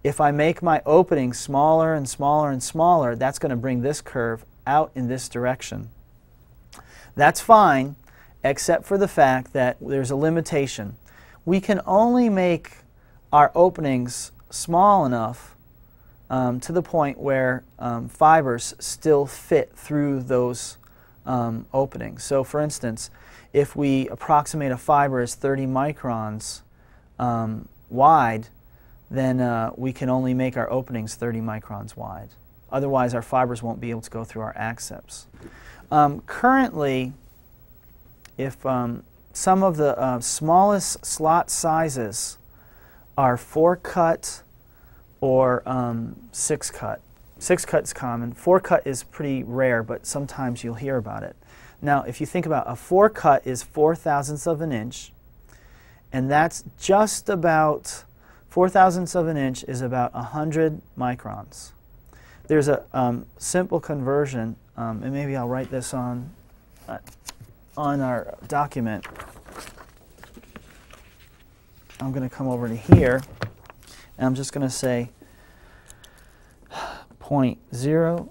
if I make my openings smaller and smaller and smaller, that's going to bring this curve out in this direction. That's fine, except for the fact that there's a limitation. We can only make our openings small enough to the point where fibers still fit through those openings. So for instance, if we approximate a fiber as 30 microns wide, then we can only make our openings 30 microns wide. Otherwise, our fibers won't be able to go through our accepts. Currently, if some of the smallest slot sizes are 4-cut or 6-cut. 6-cut is common. 4-cut is pretty rare, but sometimes you'll hear about it. Now, if you think about a 4-cut is 4/1000ths of an inch, and that's just about 4/1000ths of an inch is about 100 microns. There's a simple conversion, and maybe I'll write this on our document. I'm going to come over to here, and I'm just going to say 0.00.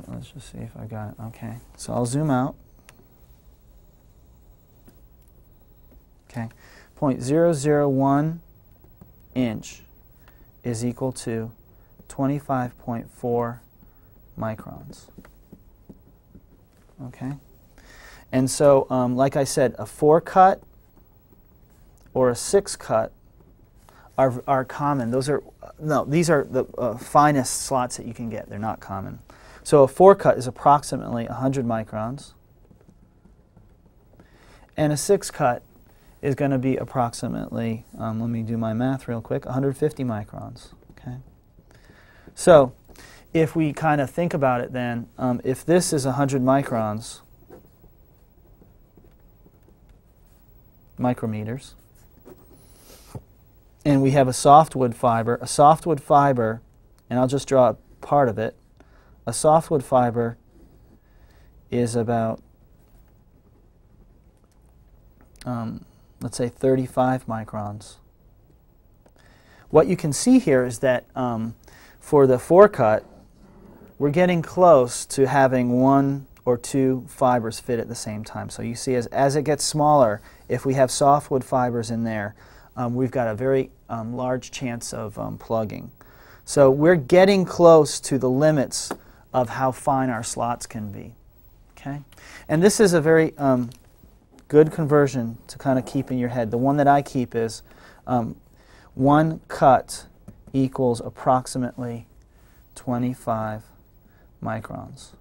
Let's just see if I got it. Okay, so I'll zoom out. Okay, 0.001 inch is equal to 25.4 microns. Okay, and so like I said, a 4-cut or a 6-cut are common. These are the finest slots that you can get. They're not common. So a 4-cut is approximately 100 microns, and a 6-cut is going to be approximately, let me do my math real quick, 150 microns. Okay. So if we kind of think about it then, if this is 100 micrometers, and we have a softwood fiber, and I'll just draw a part of it, a softwood fiber is about, let's say 35 microns. What you can see here is that for the 4-cut, we're getting close to having 1 or 2 fibers fit at the same time. So you see as it gets smaller, if we have softwood fibers in there, we've got a very large chance of plugging. So we're getting close to the limits of how fine our slots can be. Okay? And this is a very good conversion to kind of keep in your head. The one that I keep is 1 cut equals approximately 25 microns.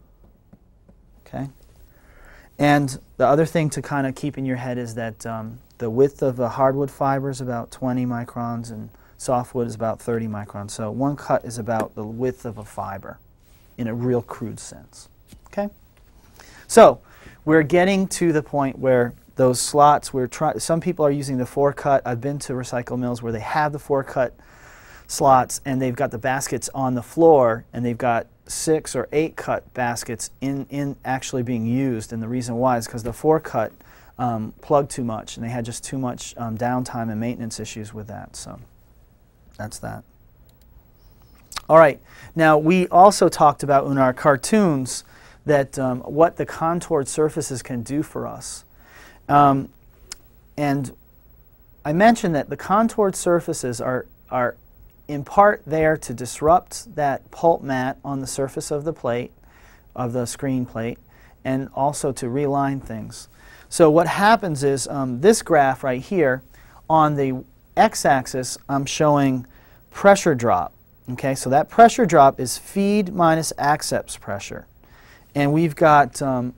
Okay? And the other thing to kind of keep in your head is that the width of a hardwood fiber is about 20 microns and softwood is about 30 microns. So 1 cut is about the width of a fiber in a real crude sense. Okay? So we're getting to the point where those slots, some people are using the 4-cut. I've been to recycle mills where they have the 4-cut slots and they've got the baskets on the floor and they've got 6 or 8 cut baskets in actually being used, and the reason why is because the 4-cut plugged too much, and they had just too much downtime and maintenance issues with that. So that's that. All right. Now, we also talked about in our cartoons that what the contoured surfaces can do for us. And I mentioned that the contoured surfaces are in part there to disrupt that pulp mat on the surface of the plate, of the screen plate, and also to realign things. So what happens is this graph right here, on the x-axis, I'm showing pressure drop. Okay, so that pressure drop is feed minus accept pressure. And we've got, to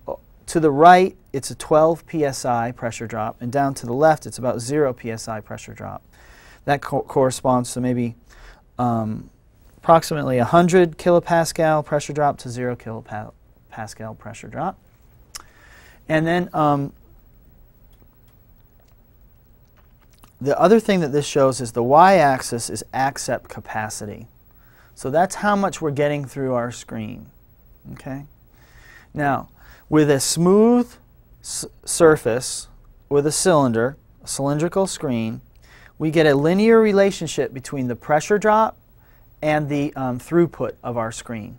the right, it's a 12 psi pressure drop, and down to the left, it's about 0 psi pressure drop. That corresponds to maybe approximately 100 kilopascal pressure drop to 0 kilopascal pressure drop. And then the other thing that this shows is the y-axis is accept capacity. So that's how much we're getting through our screen. Okay? Now, with a smooth surface, with a cylinder, a cylindrical screen, we get a linear relationship between the pressure drop and the throughput of our screen.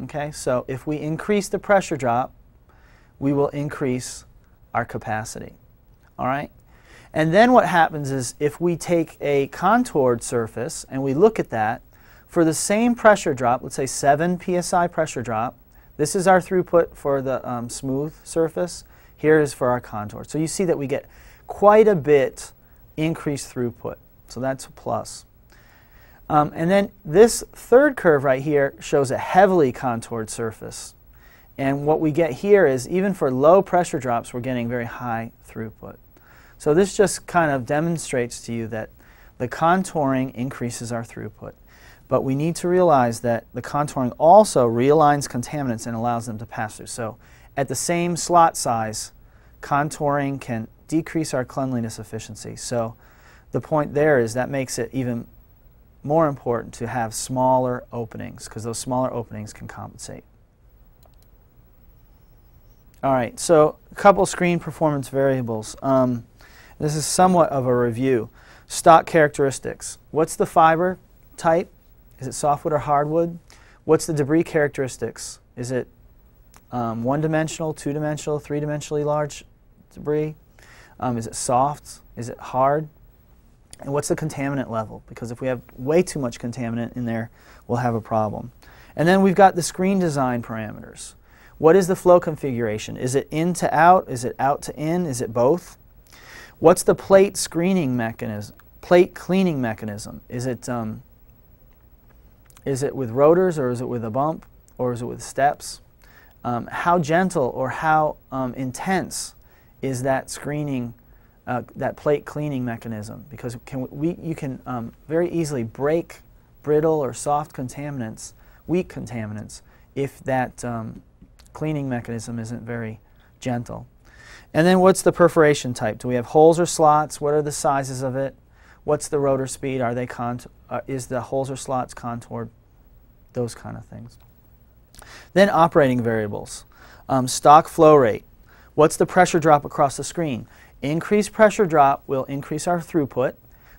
Okay? So if we increase the pressure drop, we will increase our capacity. All right? And then what happens is if we take a contoured surface and we look at that, for the same pressure drop, let's say 7 psi pressure drop, this is our throughput for the smooth surface. Here is for our contour. So you see that we get quite a bit increased throughput. So that's a plus. And then this third curve right here shows a heavily contoured surface. And what we get here is even for low pressure drops, we're getting very high throughput. So this just kind of demonstrates to you that the contouring increases our throughput. But we need to realize that the contouring also realigns contaminants and allows them to pass through. So at the same slot size, contouring can decrease our cleanliness efficiency. So the point there is that makes it even more important to have smaller openings, because those smaller openings can compensate. All right, so a couple screen performance variables. This is somewhat of a review. Stock characteristics. What's the fiber type? Is it softwood or hardwood? What's the debris characteristics? Is it one-dimensional, two-dimensional, three-dimensionally large debris? Is it soft? Is it hard? And what's the contaminant level? Because if we have way too much contaminant in there, we'll have a problem. And then we've got the screen design parameters. What is the flow configuration? Is it in to out? Is it out to in? Is it both? What's the plate screening mechanism? Plate cleaning mechanism? Is it with rotors, or is it with a bump, or is it with steps? How gentle or how intense is that screening, that plate cleaning mechanism? Because you can very easily break brittle or soft contaminants, weak contaminants, if that cleaning mechanism isn't very gentle. And then what's the perforation type? Do we have holes or slots? What are the sizes of it? What's the rotor speed? Are they is the holes or slots contoured? Those kind of things. Then operating variables. Stock flow rate. What's the pressure drop across the screen? Increased pressure drop will increase our throughput,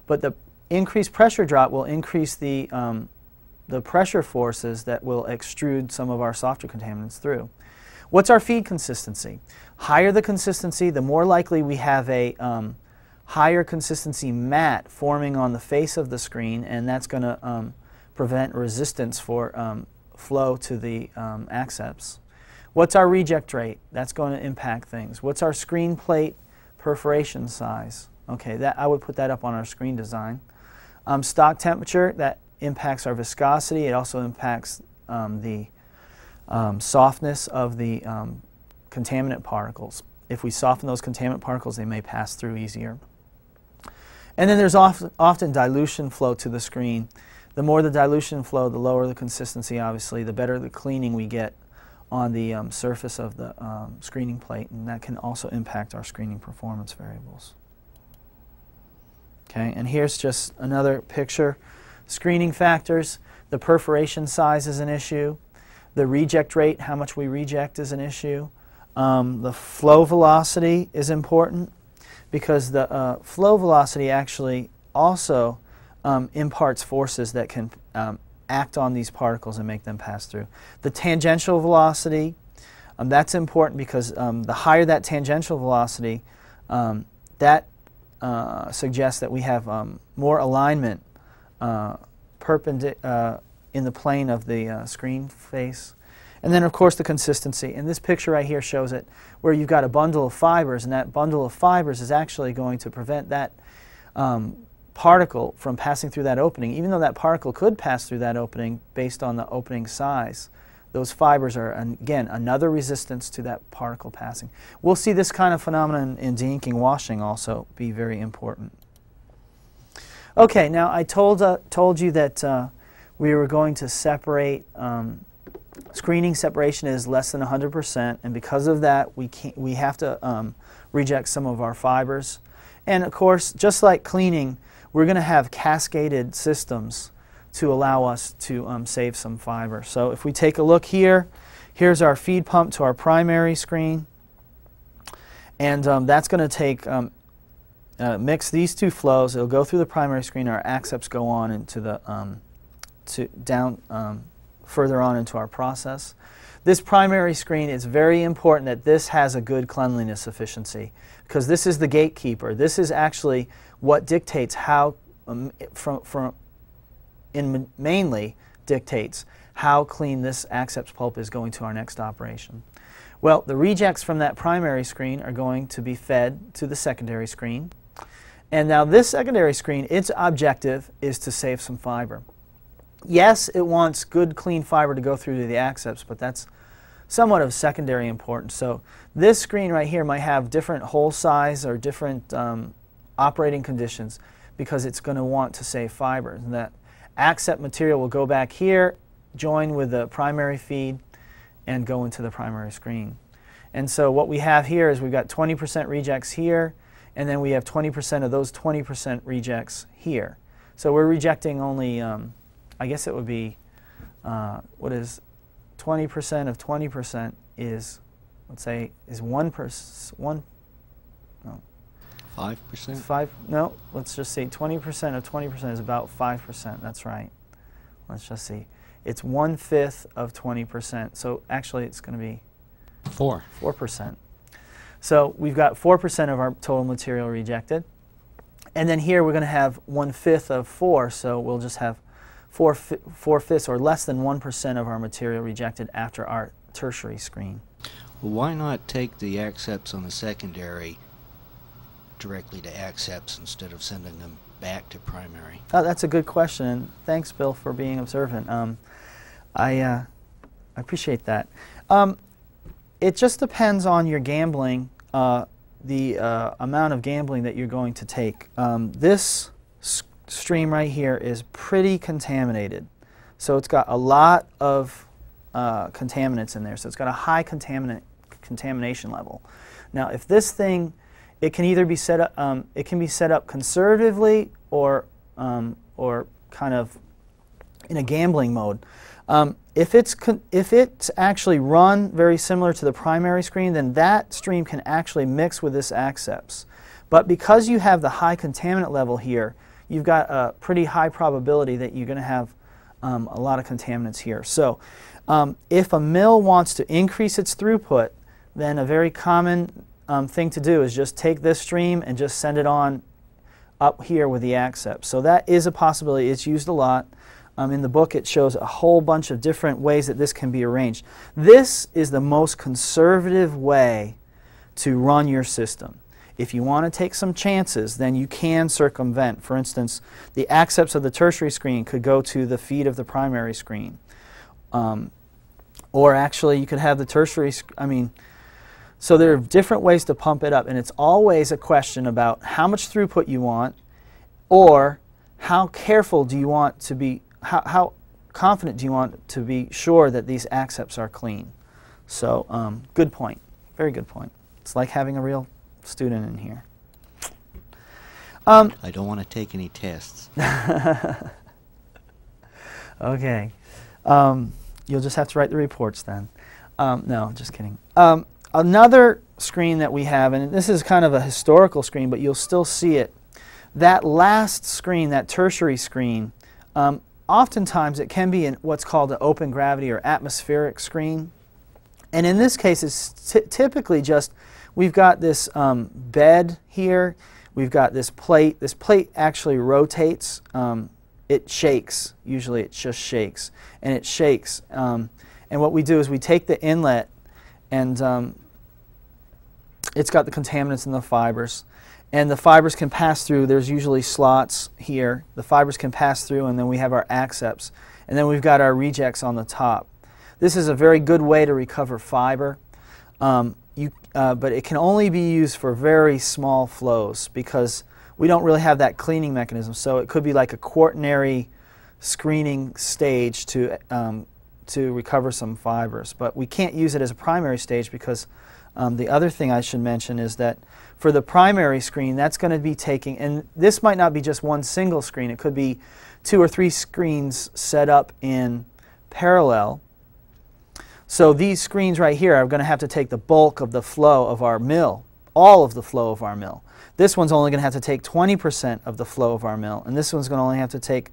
but the increased pressure drop will increase the pressure forces that will extrude some of our softer contaminants through. What's our feed consistency? Higher the consistency, the more likely we have a higher consistency mat forming on the face of the screen, and that's going to prevent resistance for flow to the accepts. What's our reject rate? That's going to impact things. What's our screen plate perforation size? Okay, I would put that up on our screen design. Stock temperature, that impacts our viscosity. It also impacts the softness of the contaminant particles. If we soften those contaminant particles, they may pass through easier. And then there's often dilution flow to the screen. The more the dilution flow, the lower the consistency, obviously, the better the cleaning we get on the surface of the screening plate, and that can also impact our screening performance variables. Okay, and here's just another picture. Screening factors, the perforation size is an issue. The reject rate, how much we reject, is an issue. The flow velocity is important because the flow velocity actually also imparts forces that can act on these particles and make them pass through. The tangential velocity, that's important because the higher that tangential velocity, that suggests that we have more alignment in the plane of the screen face. And then, of course, the consistency. And this picture right here shows it where you've got a bundle of fibers, and that bundle of fibers is actually going to prevent that particle from passing through that opening. Even though that particle could pass through that opening based on the opening size, those fibers are, again, another resistance to that particle passing. We'll see this kind of phenomenon in de-inking washing also be very important. Okay, now I told you that we were going to separate. Screening separation is less than 100%, and because of that, we have to reject some of our fibers. And of course, just like cleaning, we're going to have cascaded systems to allow us to save some fiber. So if we take a look here, here's our feed pump to our primary screen, and that's going to take mix these two flows. It'll go through the primary screen. Our accepts go on into the further on into our process. This primary screen, it's very important that this has a good cleanliness efficiency because this is the gatekeeper. This is actually what dictates how, mainly dictates how clean this accepts pulp is going to our next operation. Well, the rejects from that primary screen are going to be fed to the secondary screen. And now this secondary screen, its objective is to save some fiber. Yes, it wants good, clean fiber to go through to the accepts, but that's somewhat of secondary importance. So this screen right here might have different hole size or different operating conditions because it's going to want to save fiber. And that accept material will go back here, join with the primary feed, and go into the primary screen. And so what we have here is we've got 20% rejects here, and then we have 20% of those 20% rejects here. So we're rejecting only I guess it would be, what is 20% of 20% is, let's say, is 1%, no. 5%? No, let's just say 20% of 20% is about 5%, that's right. Let's just see. It's 1/5 of 20%, so actually it's going to be 4%. So we've got 4% of our total material rejected. And then here we're going to have 1/5 of 4, so we'll just have 4/5 or less than 1% of our material rejected after our tertiary screen. Well, why not take the accepts on the secondary directly to accepts instead of sending them back to primary? Oh, that's a good question, and thanks, Bill, for being observant. I appreciate that. It just depends on your gambling, the amount of gambling that you're going to take. This stream right here is pretty contaminated. So it's got a lot of contaminants in there. So it's got a high contamination level. Now if this thing, it can either be set up, conservatively or kind of in a gambling mode. If it's actually run very similar to the primary screen, then that stream can actually mix with this accepts. But because you have the high contaminant level here, you've got a pretty high probability that you're going to have a lot of contaminants here. So if a mill wants to increase its throughput, then a very common thing to do is just take this stream and just send it on up here with the accepts. So that is a possibility. It's used a lot. In the book it shows a whole bunch of different ways that this can be arranged. This is the most conservative way to run your system. If you want to take some chances, then you can circumvent. For instance, the accepts of the tertiary screen could go to the feed of the primary screen. Or actually you could have the tertiary, so there are different ways to pump it up, and it's always a question about how much throughput you want, or how careful do you want to be, how confident do you want to be sure that these accepts are clean. So good point, very good point. It's like having a real student in here. I don't want to take any tests. Okay. You'll just have to write the reports then. No, just kidding. All Another screen that we have, and this is kind of a historical screen, but you'll still see it. That last screen, that tertiary screen, oftentimes it can be in what's called an open gravity or atmospheric screen. And in this case, it's typically just, we've got this bed here, we've got this plate. This plate actually rotates. It shakes. Usually it just shakes. And it shakes. And what we do is we take the inlet, and it's got the contaminants in the fibers. And the fibers can pass through. There's usually slots here. The fibers can pass through, and then we have our accepts. And then we've got our rejects on the top. This is a very good way to recover fiber, but it can only be used for very small flows because we don't really have that cleaning mechanism. So it could be like a quaternary screening stage to recover some fibers. But we can't use it as a primary stage because the other thing I should mention is that for the primary screen, that's going to be taking, and this might not be just one single screen. It could be 2 or 3 screens set up in parallel. So these screens right here are going to have to take the bulk of the flow of our mill, all of the flow of our mill. This one's only going to have to take 20% of the flow of our mill, and this one's going to only have to take,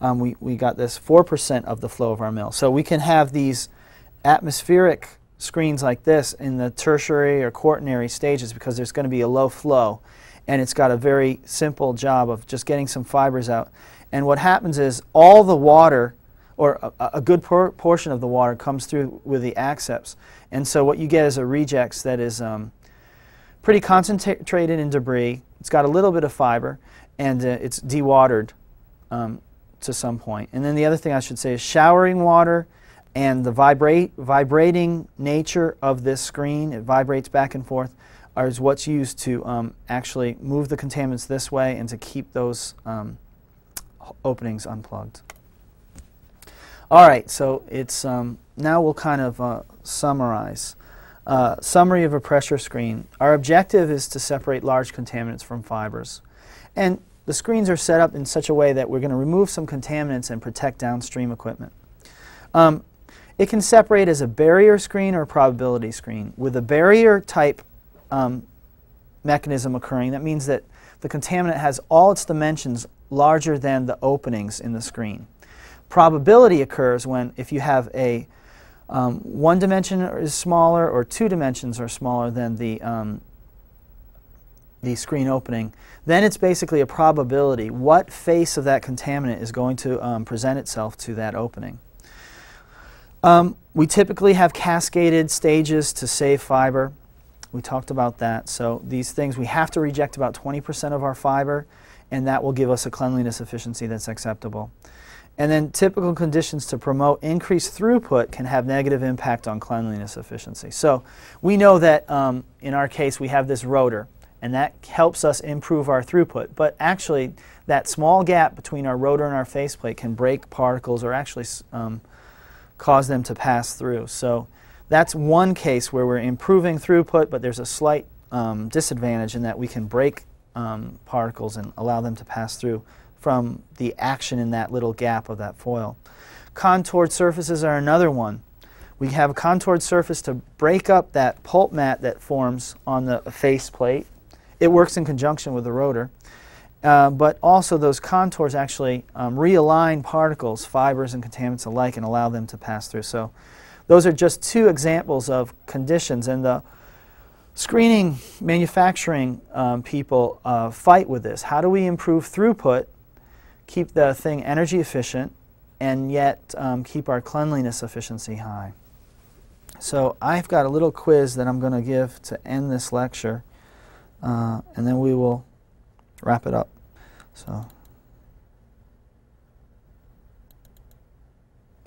we got this 4% of the flow of our mill. So we can have these atmospheric screens like this in the tertiary or quaternary stages because there's going to be a low flow, and it's got a very simple job of just getting some fibers out. And what happens is all the water, or a good portion of the water, comes through with the accepts. And so what you get is a rejects that is pretty concentrated in debris. It's got a little bit of fiber, and it's dewatered to some point. And then the other thing I should say is showering water and the vibrating nature of this screen, it vibrates back and forth, is what's used to actually move the contaminants this way and to keep those openings unplugged. All right, so it's now we'll kind of summarize. Summary of a pressure screen. Our objective is to separate large contaminants from fibers. And the screens are set up in such a way that we're going to remove some contaminants and protect downstream equipment. It can separate as a barrier screen or a probability screen. With a barrier type mechanism occurring, that means that the contaminant has all its dimensions larger than the openings in the screen. Probability occurs when if you have a one dimension is smaller or 2 dimensions are smaller than the screen opening, then it's basically a probability. What face of that contaminant is going to present itself to that opening? We typically have cascaded stages to save fiber. We talked about that. So these things, we have to reject about 20% of our fiber, and that will give us a cleanliness efficiency that's acceptable. And then typical conditions to promote increased throughput can have negative impact on cleanliness efficiency. So we know that in our case we have this rotor, and that helps us improve our throughput. But actually that small gap between our rotor and our faceplate can break particles or actually cause them to pass through. So that's one case where we're improving throughput, but there's a slight disadvantage in that we can break particles and allow them to pass through from the action in that little gap of that foil. Contoured surfaces are another one. We have a contoured surface to break up that pulp mat that forms on the faceplate. It works in conjunction with the rotor. But also those contours actually realign particles, fibers and contaminants alike, and allow them to pass through. So those are just 2 examples of conditions, and the screening manufacturing people fight with this. How do we improve throughput, keep the thing energy efficient, and yet keep our cleanliness efficiency high? So I've got a little quiz that I'm going to give to end this lecture, and then we will wrap it up. So,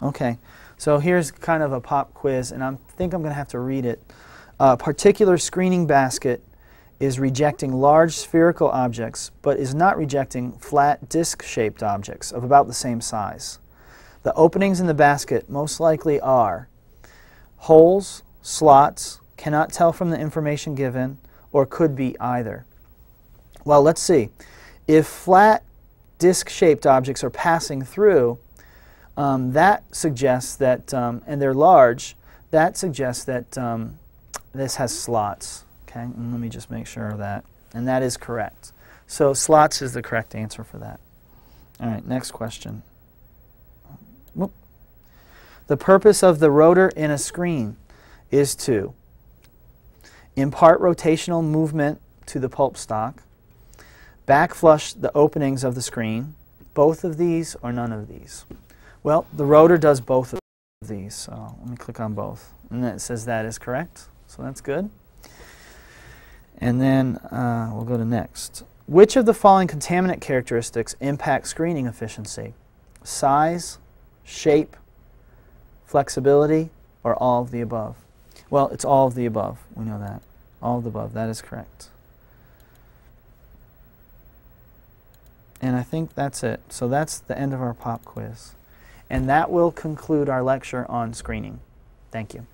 okay, so here's kind of a pop quiz, and I think I'm going to have to read it. A particular screening basket is rejecting large spherical objects, but is not rejecting flat disc-shaped objects of about the same size. The openings in the basket most likely are holes, slots, cannot tell from the information given, or could be either. Well, let's see. If flat disc-shaped objects are passing through, that suggests that, and they're large, that suggests that This has slots. Okay, and let me just make sure of that. And that is correct. So slots is the correct answer for that. All right, next question. Whoop. The purpose of the rotor in a screen is to impart rotational movement to the pulp stock, backflush the openings of the screen, both of these or none of these. Well, the rotor does both of these, so let me click on both. And then it says that is correct, so that's good. And then we'll go to next. Which of the following contaminant characteristics impact screening efficiency? Size, shape, flexibility, or all of the above? Well, it's all of the above. We know that. All of the above. That is correct. And I think that's it. So that's the end of our pop quiz. And that will conclude our lecture on screening. Thank you.